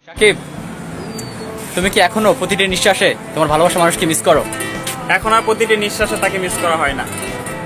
সাকিব, তুমি কি এখনো প্রতিটি নিঃশ্বাসে তোমার ভালোবাসা মানুষকে মিস করো? এখন আর প্রতিটি নিঃশ্বাসে তাকে মিস করা হয় না,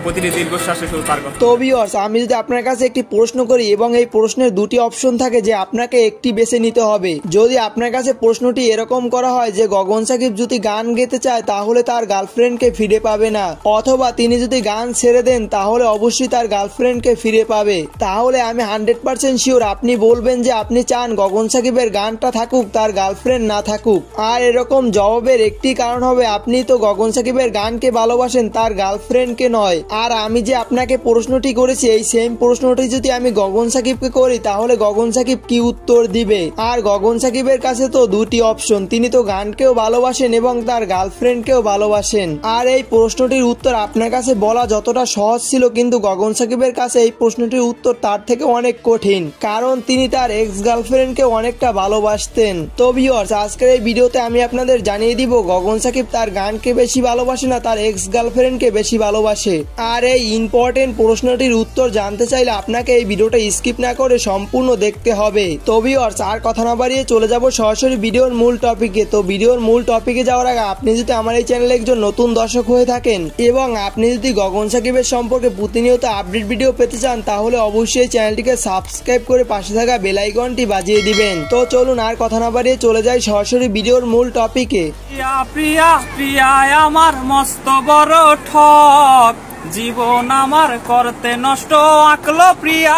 প্রতিটি দীর্ঘশ্বাসে শুধু তার কথা। তো ভিউয়ার্স, আমি যদি আপনার কাছে একটি প্রশ্ন করি এবং এই প্রশ্নের দুটি অপশন থাকে যে আপনাকে একটি বেছে নিতে হবে। যদি আপনার কাছে প্রশ্নটি এরকম করা হয় যে গগন সাকিব যদি গান গেতে চায় তাহলে তার গার্লফ্রেন্ডকে ফিরে পাবে না, অথবা তিনি যদি গান ছেড়ে দেন তাহলে অবশ্যই তার গার্লফ্রেন্ডকে ফিরে পাবে, তাহলে আমি 100% শিওর আপনি বলবেন যে আপনি চান গগন সাকিবের গানটা থাকুক, তার গার্লফ্রেন্ড না থাকুক। আর এরকম জবাবের একটি কারণ হবে আপনি তো গগন সাকিবের গানকে ভালোবাসেন, তার গার্লফ্রেন্ডকে নয়। আর আমি যে আপনাকে প্রশ্নটি করেছি এই সেম প্রশ্নটি যদি আমি গগন সাকিবকে করি তাহলে গগন সাকিব কি উত্তর দিবে? আর গগন সাকিবের কাছে তো দুটি অপশন, তিনি তো গানকেও ভালোবাসেন এবং তার গার্লফ্রেন্ডকেও ভালোবাসেন। আর এই প্রশ্নটির উত্তর আপনার কাছে বলা যতটা সহজ ছিল, কিন্তু গগন সাকিবের কাছে এই প্রশ্নটির উত্তর তার থেকে অনেক কঠিন, কারণ তিনি তার এক্স গার্লফ্রেন্ডকে অনেকটা ভালোবাসতেন। তো ভিউয়ার্স, আজকের এই ভিডিওতে আমি আপনাদের জানিয়ে দিব গগন সাকিব তার গানকে বেশি ভালোবাসে না তার এক্স গার্লফ্রেন্ডকে বেশি ভালোবাসে। আর এই ইম্পর্টেন্ট প্রশ্নটির উত্তর জানতে চাইলে আপনাকে এই ভিডিওটা স্কিপ না করে সম্পূর্ণ দেখতে হবে। তো ভিউয়ার্স, আর কথা না বাড়িয়ে চলে যাব সরাসরি ভিডিওর মূল টপিকে। তো ভিডিওর মূল টপিকে যাওয়ার আগে আপনি যদি আমার এই চ্যানেলে একজন নতুন দর্শক হয়ে থাকেন এবং আপনি যদি গগন সাকিবের সম্পর্কে প্রতিনিয়ত আপডেট ভিডিও পেতে চান তাহলে অবশ্যই চ্যানেলটিকে সাবস্ক্রাইব করে পাশে থাকা বেল আইকনটি বাজিয়ে দিবেন। তো চলুন আর কথা না বাড়িয়ে চলে যাই সরাসরি ভিডিওর মূল টপিকে। প্রিয়া প্রিয়া প্রিয়া আমার মস্ত বড় ঠক, জীবন আমার করতে নষ্ট আঁকলো প্রিয়া।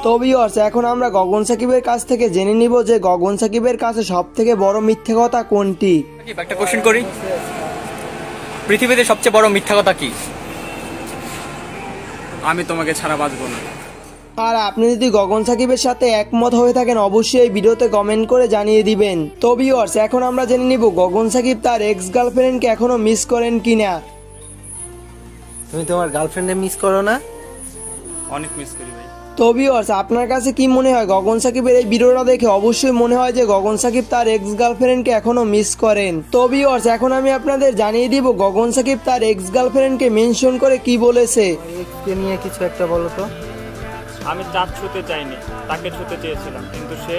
তো ভিউয়ার্স, এখন আমরা গগন সাকিবের কাছ থেকে জেনে নিব যে গগন সাকিবের কাছে সব থেকে বড় মিথ্যে কথা কোনটি। সাকিব, একটা কোশ্চেন করি, পৃথিবীতে সবচেয়ে বড় মিথ্যা কথা কি? আমি তোমাকে ছাড়া বাঁচবো না। আর আপনি যদি গগন সাকিবের সাথে একমত হয়ে থাকেন অবশ্যই এই ভিডিওতে কমেন্ট করে জানিয়ে দিবেন। তো ভিউয়ার্স, এখন আমরা জেনে নিব গগন সাকিব তার এক্স গার্লফ্রেন্ডকে এখনো মিস করেন কিনা। তুমি তোমার গার্লফ্রেন্ডে মিস করো না? অনেক মিস করি ভাই। তো ভিউয়ার্স, আপনার কাছে কি মনে হয়? গগন সাকিবের এই ভিডিওটা দেখে অবশ্যই মনে হয় যে গগন সাকিব তার এক্স গার্লফ্রেন্ডকে এখনো মিস করেন। তো ভিউয়ার্স, এখন আমি আপনাদের জানিয়ে দিব গগন সাকিব তার এক্স গার্লফ্রেন্ডকে মেনশন করে কি বলেছে। এক্সকে নিয়ে কিছু একটা বলো তো। আমি চাঁদ ছুঁতে চাইনি, তাকে ছুঁতে চেয়েছিলাম, কিন্তু সে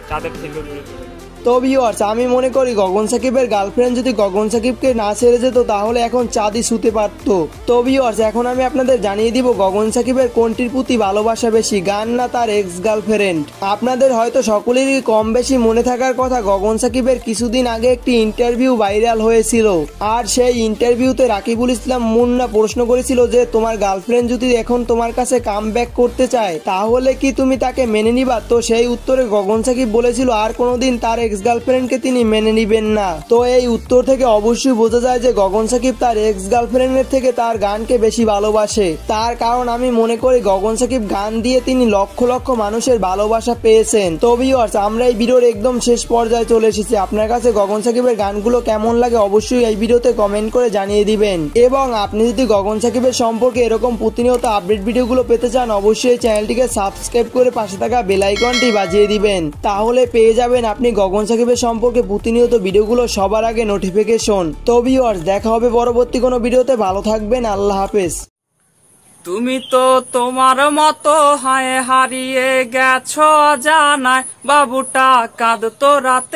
চাঁদের থেকে দূরে চলে গেছে। তো ভিউয়ার্স, আমি মনে করি গগন সাকিবের গার্লফ্রেন্ড যদি গগন সাকিবকে না ছেড়ে যেত তাহলে এখন চাঁদই ছুঁতে পারতো। তো ভিউয়ার্স, এখন আমি আপনাদের জানিয়ে দিব গগন সাকিবের কোনটির প্রতি ভালোবাসা বেশি, গান না তার এক্স গার্লফ্রেন্ড। আপনাদের হয়তো সকলেরই কম বেশি মনে থাকার কথা গগন সাকিবের কিছুদিন আগে একটি ইন্টারভিউ ভাইরাল হয়েছিল। আর সেই ইন্টারভিউতে রাকিবুল ইসলাম মুন্না প্রশ্ন করেছিল যে তোমার গার্লফ্রেন্ড যদি এখন তোমার কাছে কামব্যাক করতে চায় তাহলে কি তুমি তাকে মেনে নিবা? তো সেই উত্তরে গগন সাকিব বলেছিল আর কোনোদিন তার এক্স গার্লফ্রেন্ডকে তিনি মেনে নিবেন না। তো এই উত্তর থেকে অবশ্যই বোঝা যায় যে গগন সাকিব তার এক্স গার্লফ্রেন্ডের থেকে তার গানকে বেশি ভালোবাসে। তার কারণ আমি মনে করি গগন সাকিব গান দিয়ে তিনি লক্ষ লক্ষ মানুষের ভালোবাসা পেয়েছেন। তো ভিউয়ার্স, আমরা এই ভিডিওর একদম শেষ পর্যায়ে চলে এসেছি। আপনার কাছে গগন সাকিবের গানগুলো কেমন লাগে অবশ্যই এই ভিডিওতে কমেন্ট করে জানিয়ে দিবেন। এবং আপনি যদি গগন সাকিবের সম্পর্কে এরকম প্রতিনিয়ত আপডেট ভিডিওগুলো পেতে চান অবশ্যই চ্যানেলটিকে সাবস্ক্রাইব করে পাশে থাকা বেল আইকনটি বাজিয়ে দিবেন, তাহলে পেয়ে যাবেন আপনি গগন সাকিবের সম্পর্কে প্রতিনিয়ত ভিডিওগুলো সবার আগে নোটিফিকেশন। তো ভিউয়ার্স, দেখা হবে পরবর্তী কোনো ভিডিওতে। ভালো থাকবেন, আল্লাহ হাফেজ। তুমি তো তোমার মতো হায় হারিয়ে গেছো জানায়, বাবুটা কাঁদতো রাতে।